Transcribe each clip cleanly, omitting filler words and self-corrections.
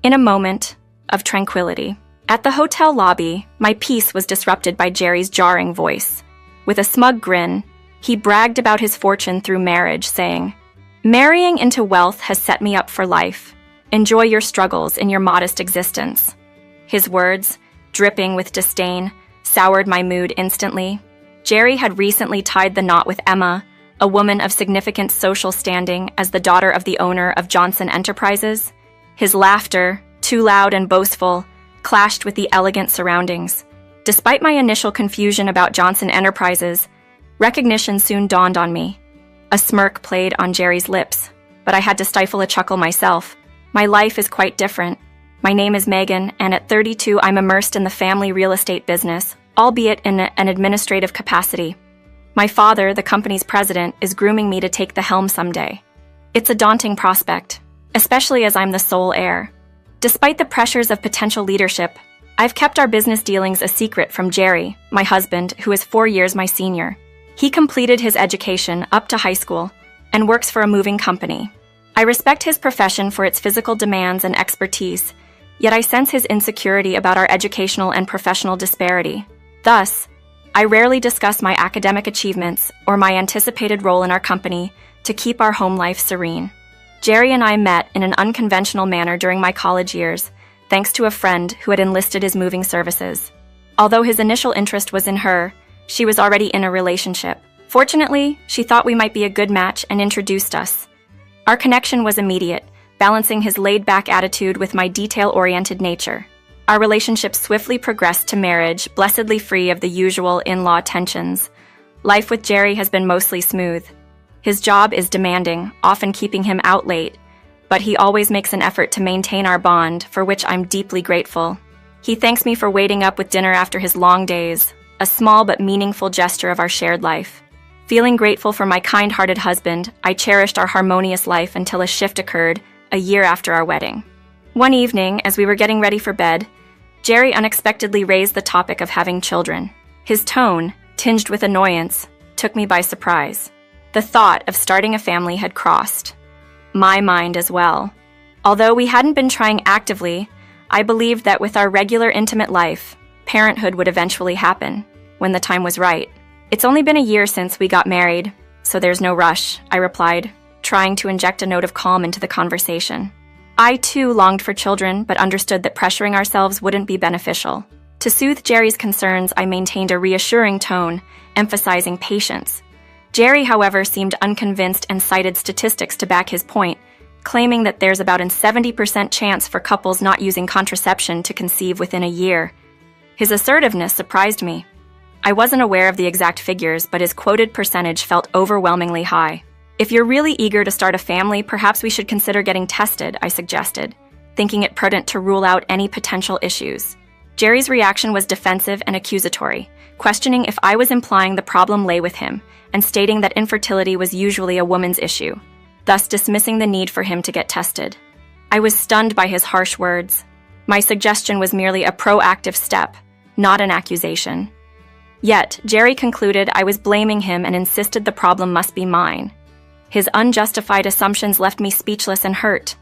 in a moment of tranquility. At the hotel lobby, my peace was disrupted by Jerry's jarring voice. With a smug grin, he bragged about his fortune through marriage, saying, "Marrying into wealth has set me up for life. Enjoy your struggles in your modest existence." His words, dripping with disdain, soured my mood instantly. Jerry had recently tied the knot with Emma, a woman of significant social standing as the daughter of the owner of Johnson Enterprises. His laughter, too loud and boastful, clashed with the elegant surroundings. Despite my initial confusion about Johnson Enterprises, recognition soon dawned on me. A smirk played on Jerry's lips, but I had to stifle a chuckle myself. My life is quite different. My name is Megan, and at 32 I'm immersed in the family real estate business, albeit in an administrative capacity. My father, the company's president, is grooming me to take the helm someday. It's a daunting prospect, especially as I'm the sole heir. Despite the pressures of potential leadership, I've kept our business dealings a secret from Jerry, my husband, who is 4 years my senior. He completed his education up to high school and works for a moving company. I respect his profession for its physical demands and expertise, yet I sense his insecurity about our educational and professional disparity. Thus, I rarely discuss my academic achievements or my anticipated role in our company to keep our home life serene. Jerry and I met in an unconventional manner during my college years, thanks to a friend who had enlisted his moving services. Although his initial interest was in her, she was already in a relationship. Fortunately, she thought we might be a good match and introduced us. Our connection was immediate, balancing his laid-back attitude with my detail-oriented nature. Our relationship swiftly progressed to marriage, blessedly free of the usual in-law tensions. Life with Jerry has been mostly smooth. His job is demanding, often keeping him out late, but he always makes an effort to maintain our bond, for which I'm deeply grateful. He thanks me for waiting up with dinner after his long days, a small but meaningful gesture of our shared life. Feeling grateful for my kind-hearted husband, I cherished our harmonious life until a shift occurred a year after our wedding. One evening, as we were getting ready for bed, Jerry unexpectedly raised the topic of having children. His tone, tinged with annoyance, took me by surprise. The thought of starting a family had crossed my mind as well. Although we hadn't been trying actively, I believed that with our regular intimate life, parenthood would eventually happen, when the time was right. "It's only been a year since we got married, so there's no rush," I replied, trying to inject a note of calm into the conversation. I too longed for children, but understood that pressuring ourselves wouldn't be beneficial. To soothe Jerry's concerns, I maintained a reassuring tone, emphasizing patience. Jerry, however, seemed unconvinced and cited statistics to back his point, claiming that there's about a 70% chance for couples not using contraception to conceive within a year. His assertiveness surprised me. I wasn't aware of the exact figures, but his quoted percentage felt overwhelmingly high. "If you're really eager to start a family, perhaps we should consider getting tested," I suggested, thinking it prudent to rule out any potential issues. Jerry's reaction was defensive and accusatory, questioning if I was implying the problem lay with him, and stating that infertility was usually a woman's issue, thus dismissing the need for him to get tested. I was stunned by his harsh words. My suggestion was merely a proactive step, not an accusation. Yet, Jerry concluded I was blaming him and insisted the problem must be mine. His unjustified assumptions left me speechless and hurt.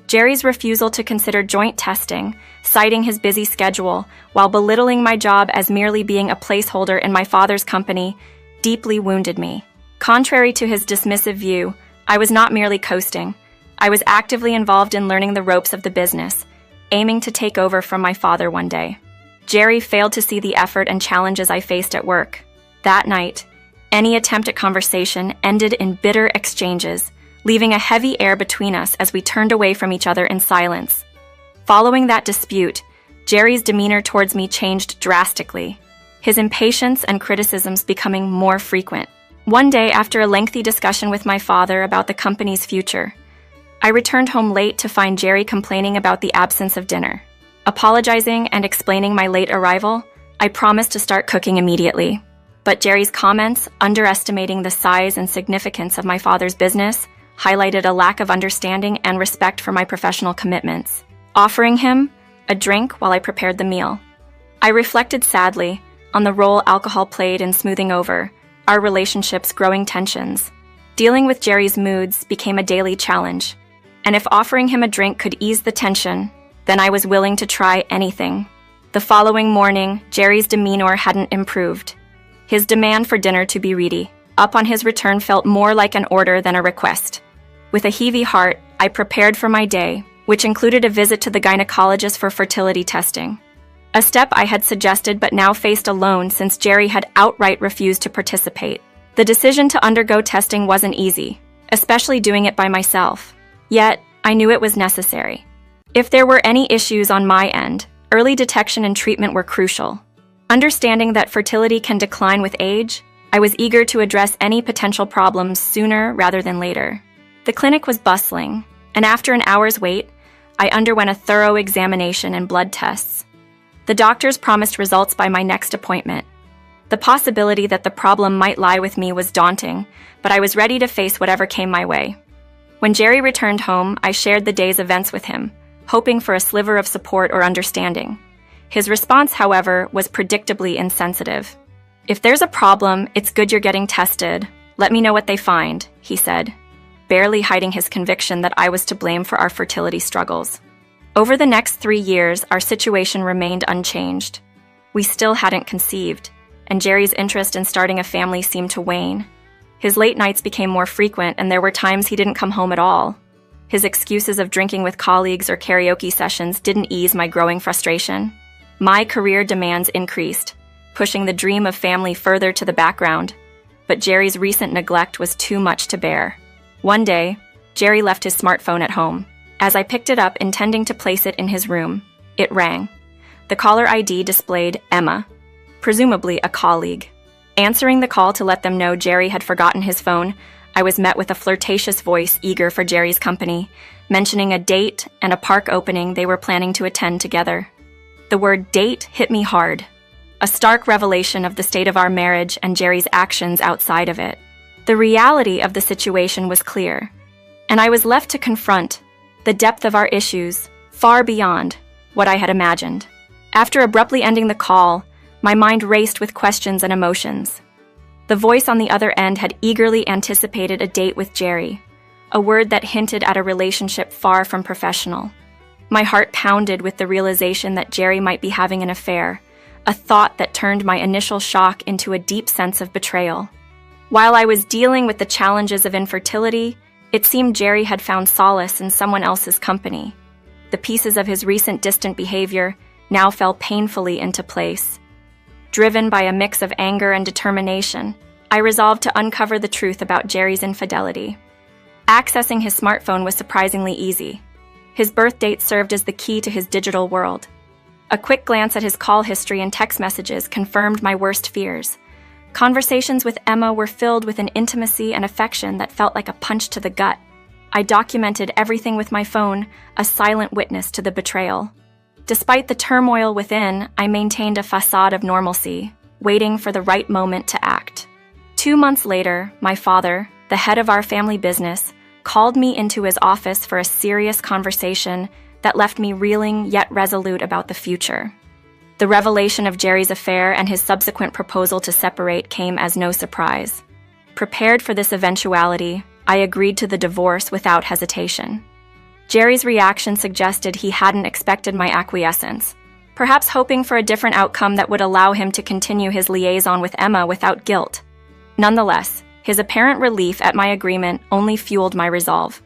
Jerry's refusal to consider joint testing, citing his busy schedule, while belittling my job as merely being a placeholder in my father's company, deeply wounded me. Contrary to his dismissive view, I was not merely coasting. I was actively involved in learning the ropes of the business, aiming to take over from my father one day. Jerry failed to see the effort and challenges I faced at work. That night, any attempt at conversation ended in bitter exchanges, leaving a heavy air between us as we turned away from each other in silence. Following that dispute, Jerry's demeanor towards me changed drastically, his impatience and criticisms becoming more frequent. One day, after a lengthy discussion with my father about the company's future, I returned home late to find Jerry complaining about the absence of dinner. Apologizing and explaining my late arrival, I promised to start cooking immediately. But Jerry's comments, underestimating the size and significance of my father's business, highlighted a lack of understanding and respect for my professional commitments. Offering him a drink while I prepared the meal, I reflected sadly on the role alcohol played in smoothing over our relationship's growing tensions. Dealing with Jerry's moods became a daily challenge, and if offering him a drink could ease the tension, then I was willing to try anything. The following morning, Jerry's demeanor hadn't improved. His demand for dinner to be ready, up on his return, felt more like an order than a request. With a heavy heart, I prepared for my day, which included a visit to the gynecologist for fertility testing. A step I had suggested but now faced alone since Jerry had outright refused to participate. The decision to undergo testing wasn't easy, especially doing it by myself. Yet, I knew it was necessary. If there were any issues on my end, early detection and treatment were crucial. Understanding that fertility can decline with age, I was eager to address any potential problems sooner rather than later. The clinic was bustling, and after an hour's wait, I underwent a thorough examination and blood tests. The doctors promised results by my next appointment. The possibility that the problem might lie with me was daunting, but I was ready to face whatever came my way. When Jerry returned home, I shared the day's events with him, hoping for a sliver of support or understanding. His response, however, was predictably insensitive. "If there's a problem, it's good you're getting tested. Let me know what they find," he said, barely hiding his conviction that I was to blame for our fertility struggles. Over the next 3 years, our situation remained unchanged. We still hadn't conceived, and Jerry's interest in starting a family seemed to wane. His late nights became more frequent, and there were times he didn't come home at all. His excuses of drinking with colleagues or karaoke sessions didn't ease my growing frustration. My career demands increased, pushing the dream of family further to the background, but Jerry's recent neglect was too much to bear. One day, Jerry left his smartphone at home. As I picked it up, intending to place it in his room, it rang. The caller ID displayed Emma, presumably a colleague. Answering the call to let them know Jerry had forgotten his phone, I was met with a flirtatious voice eager for Jerry's company, mentioning a date and a park opening they were planning to attend together. The word date hit me hard, a stark revelation of the state of our marriage and Jerry's actions outside of it. The reality of the situation was clear, and I was left to confront the depth of our issues far beyond what I had imagined. After abruptly ending the call, my mind raced with questions and emotions. The voice on the other end had eagerly anticipated a date with Jerry, a word that hinted at a relationship far from professional. My heart pounded with the realization that Jerry might be having an affair, a thought that turned my initial shock into a deep sense of betrayal. While I was dealing with the challenges of infertility, it seemed Jerry had found solace in someone else's company. The pieces of his recent distant behavior now fell painfully into place. Driven by a mix of anger and determination, I resolved to uncover the truth about Jerry's infidelity. Accessing his smartphone was surprisingly easy. His birth date served as the key to his digital world. A quick glance at his call history and text messages confirmed my worst fears. Conversations with Emma were filled with an intimacy and affection that felt like a punch to the gut. I documented everything with my phone, a silent witness to the betrayal. Despite the turmoil within, I maintained a facade of normalcy, waiting for the right moment to act. 2 months later, my father, the head of our family business, called me into his office for a serious conversation that left me reeling yet resolute about the future. The revelation of Jerry's affair and his subsequent proposal to separate came as no surprise. Prepared for this eventuality, I agreed to the divorce without hesitation. Jerry's reaction suggested he hadn't expected my acquiescence, perhaps hoping for a different outcome that would allow him to continue his liaison with Emma without guilt. Nonetheless, his apparent relief at my agreement only fueled my resolve.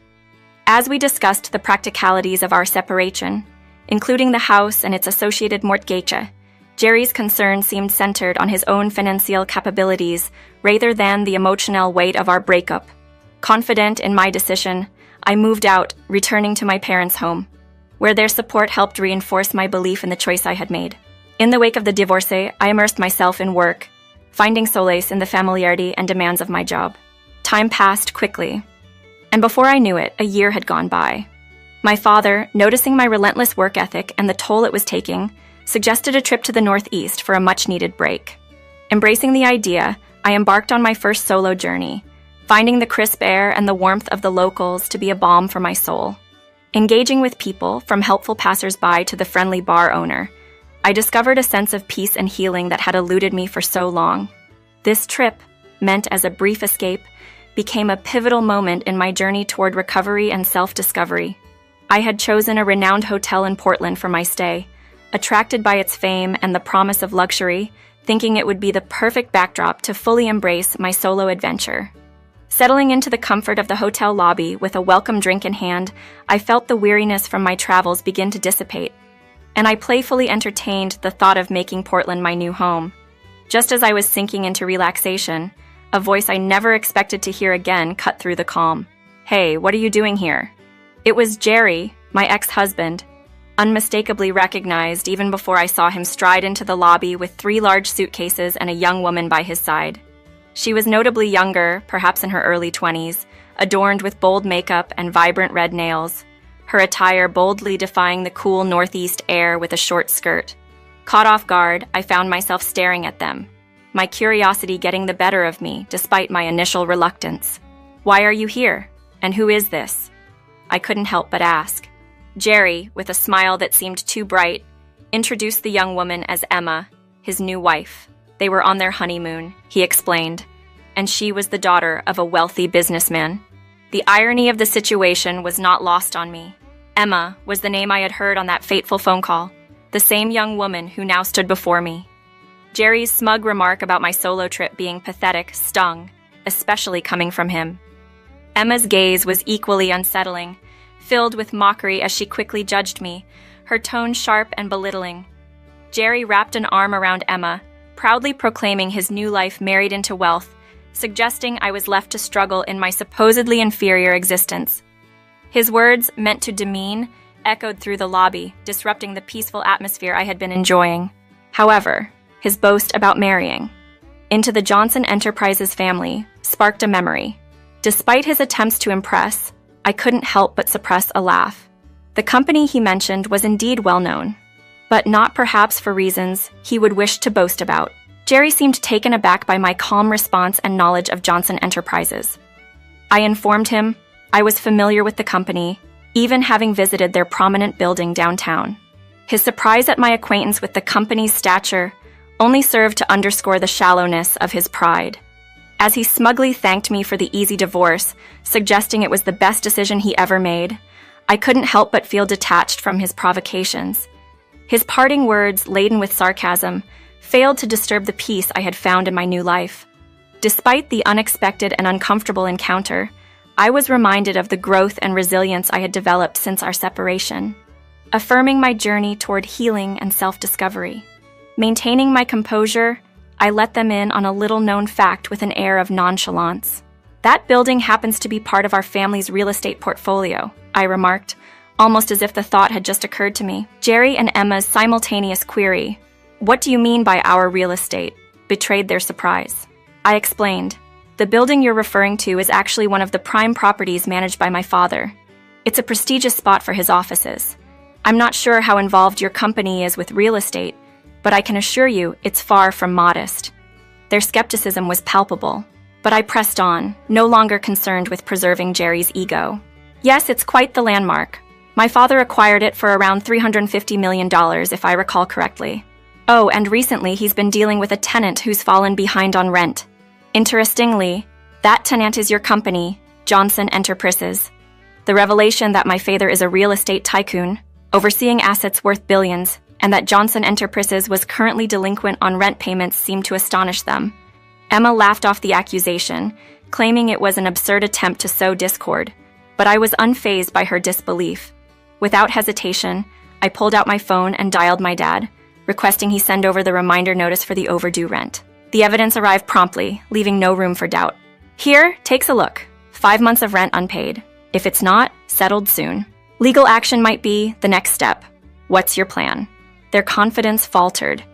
As we discussed the practicalities of our separation, including the house and its associated mortgage, Jerry's concern seemed centered on his own financial capabilities rather than the emotional weight of our breakup. Confident in my decision, I moved out, returning to my parents' home, where their support helped reinforce my belief in the choice I had made. In the wake of the divorce, I immersed myself in work, finding solace in the familiarity and demands of my job. Time passed quickly, and before I knew it, a year had gone by. My father, noticing my relentless work ethic and the toll it was taking, suggested a trip to the Northeast for a much-needed break. Embracing the idea, I embarked on my first solo journey, finding the crisp air and the warmth of the locals to be a balm for my soul. Engaging with people, from helpful passers-by to the friendly bar owner, I discovered a sense of peace and healing that had eluded me for so long. This trip, meant as a brief escape, became a pivotal moment in my journey toward recovery and self-discovery. I had chosen a renowned hotel in Portland for my stay, attracted by its fame and the promise of luxury, thinking it would be the perfect backdrop to fully embrace my solo adventure. Settling into the comfort of the hotel lobby with a welcome drink in hand, I felt the weariness from my travels begin to dissipate, and I playfully entertained the thought of making Portland my new home. Just as I was sinking into relaxation, a voice I never expected to hear again cut through the calm. "Hey, what are you doing here?" It was Jerry, my ex-husband, unmistakably recognized even before I saw him stride into the lobby with 3 large suitcases and a young woman by his side. She was notably younger, perhaps in her early 20s, adorned with bold makeup and vibrant red nails, her attire boldly defying the cool northeast air with a short skirt. Caught off guard, I found myself staring at them, my curiosity getting the better of me despite my initial reluctance. "Why are you here? And who is this?" I couldn't help but ask. Jerry, with a smile that seemed too bright, introduced the young woman as Emma, his new wife. They were on their honeymoon, he explained, and she was the daughter of a wealthy businessman. The irony of the situation was not lost on me. Emma was the name I had heard on that fateful phone call, the same young woman who now stood before me. Jerry's smug remark about my solo trip being pathetic stung, especially coming from him. Emma's gaze was equally unsettling, filled with mockery as she quickly judged me, her tone sharp and belittling. Jerry wrapped an arm around Emma, proudly proclaiming his new life married into wealth, suggesting I was left to struggle in my supposedly inferior existence. His words, meant to demean, echoed through the lobby, disrupting the peaceful atmosphere I had been enjoying. However, his boast about marrying into the Johnson Enterprises family sparked a memory. Despite his attempts to impress, I couldn't help but suppress a laugh. The company he mentioned was indeed well known, but not perhaps for reasons he would wish to boast about. Jerry seemed taken aback by my calm response and knowledge of Johnson Enterprises. I informed him I was familiar with the company, even having visited their prominent building downtown. His surprise at my acquaintance with the company's stature only served to underscore the shallowness of his pride. As he smugly thanked me for the easy divorce, suggesting it was the best decision he ever made, I couldn't help but feel detached from his provocations. His parting words, laden with sarcasm, failed to disturb the peace I had found in my new life. Despite the unexpected and uncomfortable encounter, I was reminded of the growth and resilience I had developed since our separation, affirming my journey toward healing and self-discovery. Maintaining my composure, I let them in on a little-known fact with an air of nonchalance. "That building happens to be part of our family's real estate portfolio," I remarked, almost as if the thought had just occurred to me. Jerry and Emma's simultaneous query, "What do you mean by our real estate?" betrayed their surprise. I explained, "The building you're referring to is actually one of the prime properties managed by my father. It's a prestigious spot for his offices. I'm not sure how involved your company is with real estate, but I can assure you it's far from modest." Their skepticism was palpable, but I pressed on, no longer concerned with preserving Jerry's ego. "Yes, it's quite the landmark. My father acquired it for around $350 million, if I recall correctly. Oh, and recently he's been dealing with a tenant who's fallen behind on rent. Interestingly, that tenant is your company, Johnson Enterprises. The revelation that my father is a real estate tycoon, overseeing assets worth billions, and that Johnson Enterprises was currently delinquent on rent payments seemed to astonish them." Emma laughed off the accusation, claiming it was an absurd attempt to sow discord, but I was unfazed by her disbelief. Without hesitation, I pulled out my phone and dialed my dad, requesting he send over the reminder notice for the overdue rent. The evidence arrived promptly, leaving no room for doubt. "Here, takes a look. 5 months of rent unpaid. If it's not, settled soon. Legal action might be the next step. What's your plan?" Their confidence faltered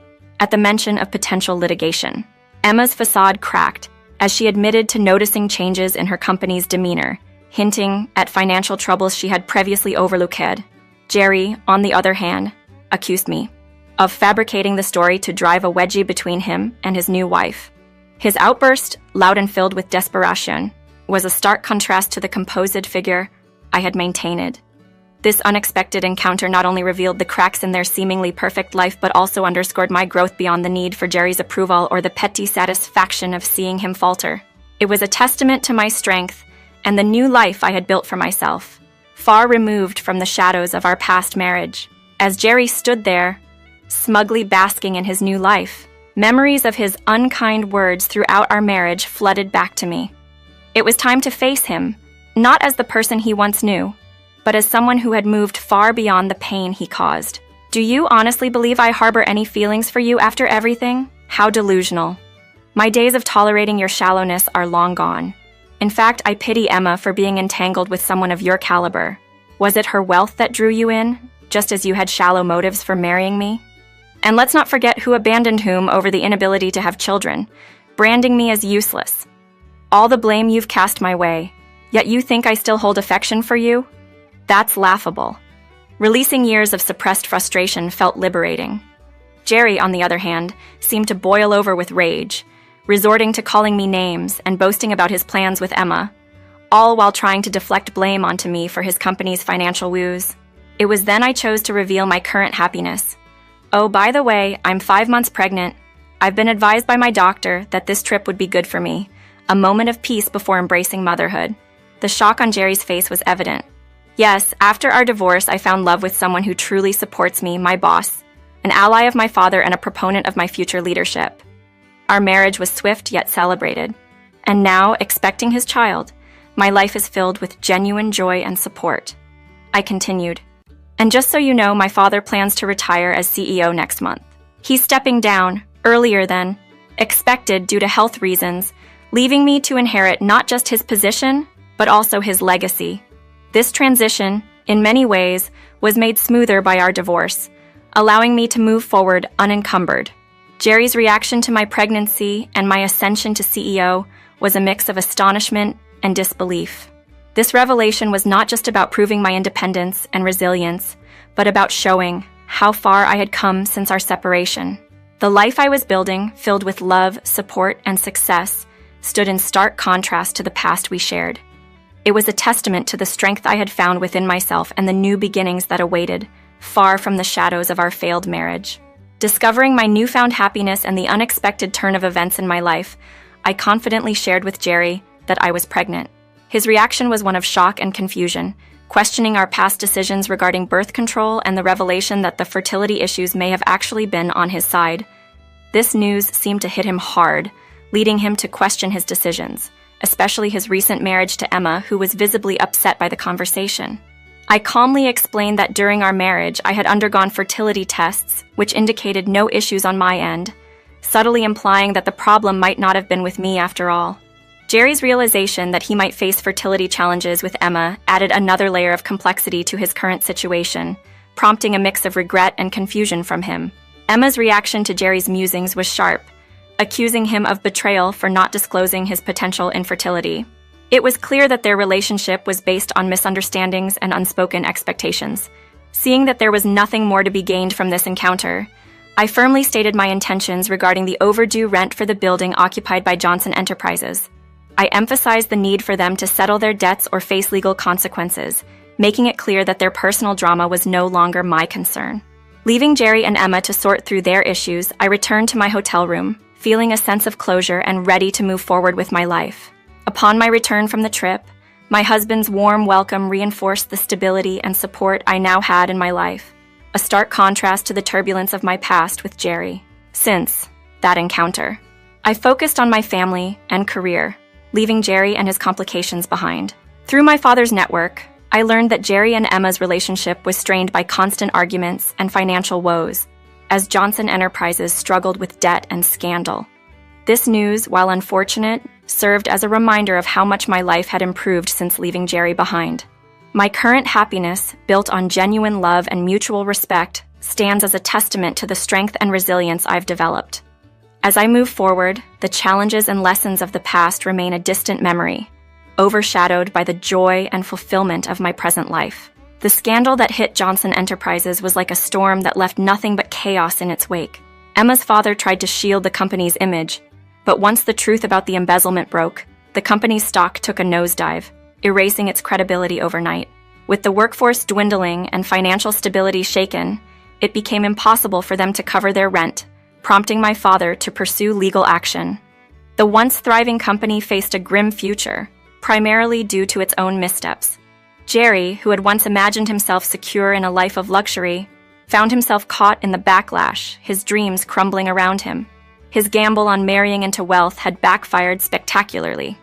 at the mention of potential litigation. Emma's facade cracked as she admitted to noticing changes in her company's demeanor, hinting at financial troubles she had previously overlooked. Jerry, on the other hand, accused me of fabricating the story to drive a wedgie between him and his new wife. His outburst, loud and filled with desperation, was a stark contrast to the composed figure I had maintained. This unexpected encounter not only revealed the cracks in their seemingly perfect life but also underscored my growth beyond the need for Jerry's approval or the petty satisfaction of seeing him falter. It was a testament to my strength and the new life I had built for myself. far removed from the shadows of our past marriage. As Jerry stood there, smugly basking in his new life, memories of his unkind words throughout our marriage flooded back to me. It was time to face him, not as the person he once knew, but as someone who had moved far beyond the pain he caused. Do you honestly believe I harbor any feelings for you after everything? How delusional. My days of tolerating your shallowness are long gone. In fact, I pity Emma for being entangled with someone of your caliber. Was it her wealth that drew you in, just as you had shallow motives for marrying me? And let's not forget who abandoned whom over the inability to have children, branding me as useless. All the blame you've cast my way, yet you think I still hold affection for you? That's laughable. Releasing years of suppressed frustration felt liberating. Jerry, on the other hand, seemed to boil over with rage, resorting to calling me names and boasting about his plans with Emma, all while trying to deflect blame onto me for his company's financial woes. It was then I chose to reveal my current happiness. Oh, by the way, I'm 5 months pregnant. I've been advised by my doctor that this trip would be good for me, a moment of peace before embracing motherhood. The shock on Jerry's face was evident. Yes, after our divorce, I found love with someone who truly supports me, my boss, an ally of my father and a proponent of my future leadership. Our marriage was swift yet celebrated. And now, expecting his child, my life is filled with genuine joy and support. I continued. And just so you know, my father plans to retire as CEO next month. He's stepping down earlier than expected due to health reasons, leaving me to inherit not just his position, but also his legacy. This transition, in many ways, was made smoother by our divorce, allowing me to move forward unencumbered. Jerry's reaction to my pregnancy and my ascension to CEO was a mix of astonishment and disbelief. This revelation was not just about proving my independence and resilience, but about showing how far I had come since our separation. The life I was building, filled with love, support, and success, stood in stark contrast to the past we shared. It was a testament to the strength I had found within myself and the new beginnings that awaited, far from the shadows of our failed marriage. Discovering my newfound happiness and the unexpected turn of events in my life, I confidently shared with Jerry that I was pregnant. His reaction was one of shock and confusion, questioning our past decisions regarding birth control and the revelation that the fertility issues may have actually been on his side. This news seemed to hit him hard, leading him to question his decisions, especially his recent marriage to Emma, who was visibly upset by the conversation. I calmly explained that during our marriage, I had undergone fertility tests, which indicated no issues on my end, subtly implying that the problem might not have been with me after all. Jerry's realization that he might face fertility challenges with Emma added another layer of complexity to his current situation, prompting a mix of regret and confusion from him. Emma's reaction to Jerry's musings was sharp, accusing him of betrayal for not disclosing his potential infertility. It was clear that their relationship was based on misunderstandings and unspoken expectations. Seeing that there was nothing more to be gained from this encounter, I firmly stated my intentions regarding the overdue rent for the building occupied by Johnson Enterprises. I emphasized the need for them to settle their debts or face legal consequences, making it clear that their personal drama was no longer my concern. Leaving Jerry and Emma to sort through their issues, I returned to my hotel room, feeling a sense of closure and ready to move forward with my life. Upon my return from the trip, my husband's warm welcome reinforced the stability and support I now had in my life, a stark contrast to the turbulence of my past with Jerry. Since that encounter, I focused on my family and career, leaving Jerry and his complications behind. Through my father's network, I learned that Jerry and Emma's relationship was strained by constant arguments and financial woes, as Johnson Enterprises struggled with debt and scandal. This news, while unfortunate, served as a reminder of how much my life had improved since leaving Jerry behind. My current happiness, built on genuine love and mutual respect, stands as a testament to the strength and resilience I've developed. As I move forward, the challenges and lessons of the past remain a distant memory, overshadowed by the joy and fulfillment of my present life. The scandal that hit Johnson Enterprises was like a storm that left nothing but chaos in its wake. Emma's father tried to shield the company's image, but once the truth about the embezzlement broke, the company's stock took a nosedive, erasing its credibility overnight. With the workforce dwindling and financial stability shaken, it became impossible for them to cover their rent, prompting my father to pursue legal action. The once thriving company faced a grim future, primarily due to its own missteps. Jerry, who had once imagined himself secure in a life of luxury, found himself caught in the backlash, his dreams crumbling around him. His gamble on marrying into wealth had backfired spectacularly.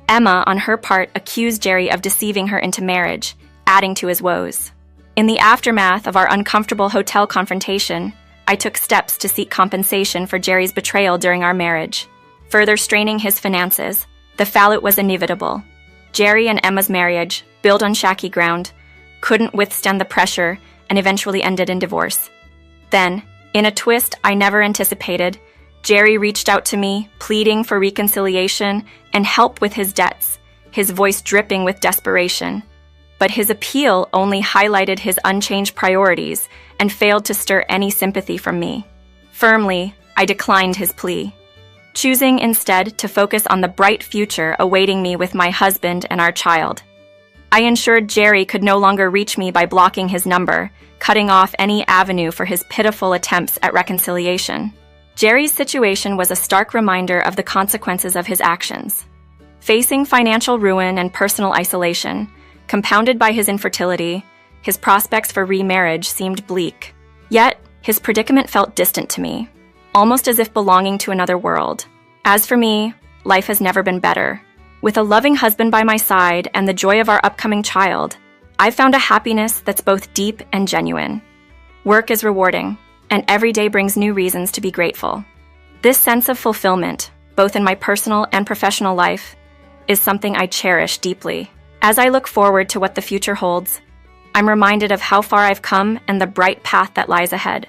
Emma, on her part, accused Jerry of deceiving her into marriage, adding to his woes. In the aftermath of our uncomfortable hotel confrontation, I took steps to seek compensation for Jerry's betrayal during our marriage. Further straining his finances, the fallout was inevitable. Jerry and Emma's marriage, built on shaky ground, couldn't withstand the pressure and eventually ended in divorce. Then, in a twist I never anticipated, Jerry reached out to me, pleading for reconciliation and help with his debts, his voice dripping with desperation. But his appeal only highlighted his unchanged priorities and failed to stir any sympathy from me. Firmly, I declined his plea, choosing instead to focus on the bright future awaiting me with my husband and our child. I ensured Jerry could no longer reach me by blocking his number, cutting off any avenue for his pitiful attempts at reconciliation. Jerry's situation was a stark reminder of the consequences of his actions. Facing financial ruin and personal isolation, compounded by his infertility, his prospects for remarriage seemed bleak. Yet, his predicament felt distant to me, almost as if belonging to another world. As for me, life has never been better. With a loving husband by my side and the joy of our upcoming child, I've found a happiness that's both deep and genuine. Work is rewarding, and every day brings new reasons to be grateful. This sense of fulfillment, both in my personal and professional life, is something I cherish deeply. As I look forward to what the future holds, I'm reminded of how far I've come and the bright path that lies ahead.